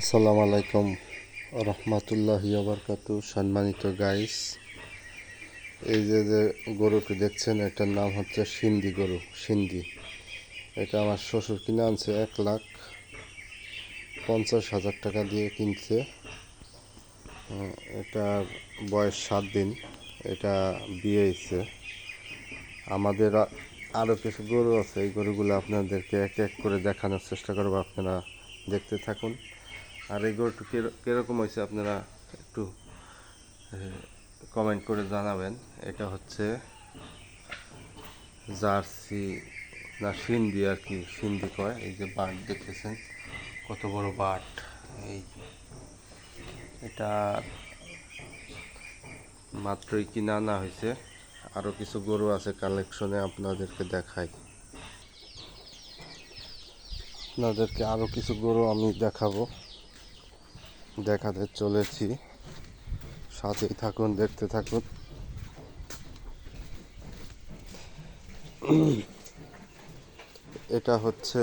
আসসালামু আলাইকুম রহমতুল্লাহি বারকাতু। সম্মানিত গাইস, এই যে গরুটি দেখছেন, এটার নাম হচ্ছে সিন্ধি গরু। সিন্ধি, এটা আমার শ্বশুর কিনে আনছে 1,50,000 টাকা দিয়ে কিনছে। এটার বয়স 7 দিন। এটা বিয়ে হয়েছে। আমাদের আরও কিছু গরু আছে, এই গরুগুলো আপনাদেরকে এক এক করে দেখানোর চেষ্টা করবো, আপনারা দেখতে থাকুন। আর এই গরুটি কীরকম হয়েছে আপনারা একটু কমেন্ট করে জানাবেন। এটা হচ্ছে জার্সি না সিন্ধি আর কি, সিন্ধি কয়। এই যে বাট দেখতেছেন, কত বড় বাট। এই এটা মাত্রই কিনে আনা হয়েছে। আরও কিছু গরু আছে কালেকশনে, আপনাদেরকে দেখাই। আপনাদেরকে আরও কিছু গরু আমি দেখাতে চলেছি। সাথেই থাকুন, দেখতে থাকুন। এটা হচ্ছে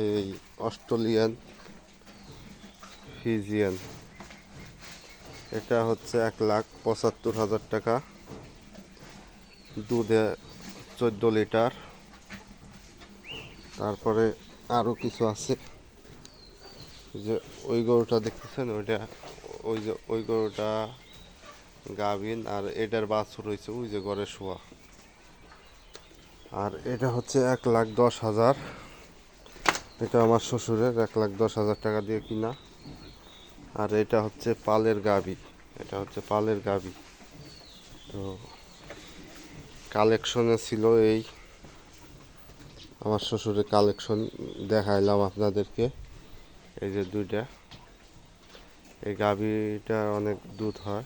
এই অস্ট্রেলিয়ান ফিজিয়ান। এটা হচ্ছে 1,75,000 টাকা। দুধে 14 লিটার। তারপরে আরও কিছু আছে, যে ওই গরুটা দেখতেছেন, ওই গরুটা গাভিন, আর এটার বাছুর হয়েছে ওই যে ঘরে শোয়া। আর এটা হচ্ছে 1,10,000। এটা আমার শ্বশুরের 1,10,000 টাকা দিয়ে কিনা। আর এটা হচ্ছে পালের গাভী। তো কালেকশনে ছিল এই, আমার শ্বশুরের কালেকশন দেখাইলাম আপনাদেরকে। এই যে দুইটা, এই গাভীটা অনেক দুধ হয়।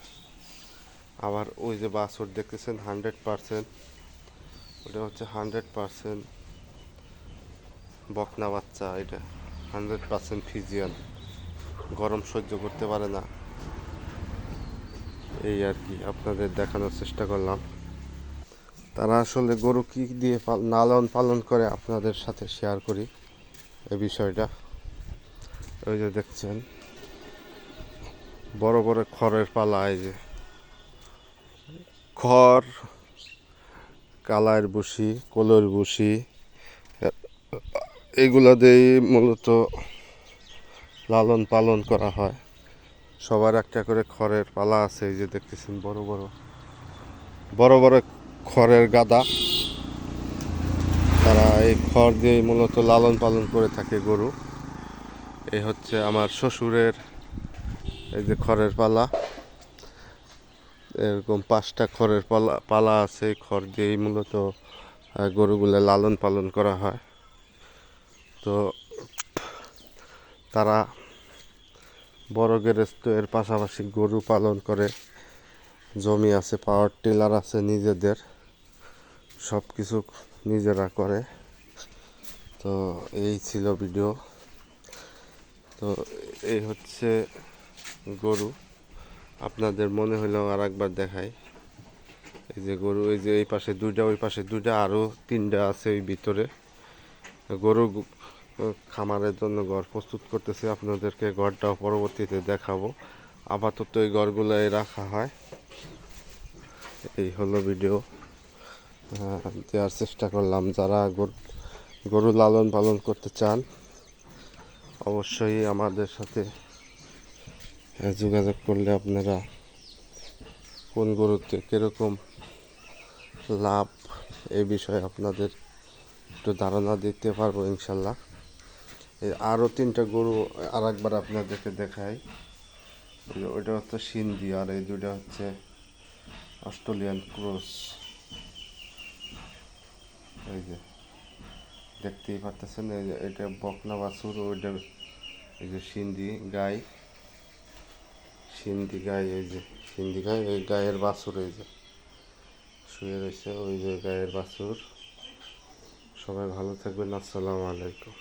আবার ওই যে বাছুর দেখতেছেন 100%, ওটা হচ্ছে 100% বকনা বাচ্চা। এটা 100% ফিজিয়ান, গরম সহ্য করতে পারে না। এই আর কি আপনাদের দেখানোর চেষ্টা করলাম। তারা আসলে গরু কী দিয়ে লালন পালন করে আপনাদের সাথে শেয়ার করি এই বিষয়টা। ওই যে দেখছেন বড় বড় খড়ের পালা, এই যে খড়, কালার ভুসি, কলর ভুসি, এগুলো দিয়েই মূলত লালন পালন করা হয়। সবার একটা করে খড়ের পালা আছে। এই যে দেখতেছেন বড় বড় খড়ের গাদা। তারা এই খড় দিয়েই মূলত লালন পালন করে থাকে গরু। এই হচ্ছে আমার শ্বশুরের এই যে খড়ের পালা। এরকম 5টা খড়ের পালা আছে। এই খড় দিয়েই মূলত গরুগুলো লালন পালন করা হয়। তো তারা বড় গেরেস্ত এর পাশাপাশি গরু পালন করে। জমি আছে, পাওয়ার টিলার আছে নিজেদের, সব কিছু নিজেরা করে। তো এই ছিল ভিডিও। তো এই হচ্ছে গরু। আপনাদের মনে হলেও আর একবার দেখাই। এই যে গরু, এই যে এই পাশে দুইটা, ওই পাশে দুইটা, আরও 3টা আছে ওই ভিতরে। গরু খামারের জন্য ঘর প্রস্তুত করতেছে, আপনাদেরকে ঘরটাও পরবর্তীতে দেখাবো। আপাতত এই ঘরগুলোই রাখা হয়। এই হলো ভিডিও দেওয়ার চেষ্টা করলাম। যারা গরু লালন পালন করতে চান, অবশ্যই আমাদের সাথে যোগাযোগ করলে আপনারা কোন গরুতে কীরকম লাভ, এই বিষয়ে আপনাদের একটু ধারণা দিতে পারবো ইনশাল্লাহ। এই আরও 3টা গরু আর একবার আপনাদেরকে দেখাই। ওইটা হচ্ছে সিন্ধি, আর এই দুইটা হচ্ছে অস্ট্রেলিয়ান ক্রস। এই যে দেখতেই পারতেছেন, এই যে এটা বকনা বাছুর, ওইটা এই যে সিন্ধি গাই। এই যে সিন্ধি গাই, এই গায়ের বাছুর এই যে শুয়ে রয়েছে, ওই যে গায়ের বাছুর। সবাই ভালো থাকবেন। আসসালামু আলাইকুম।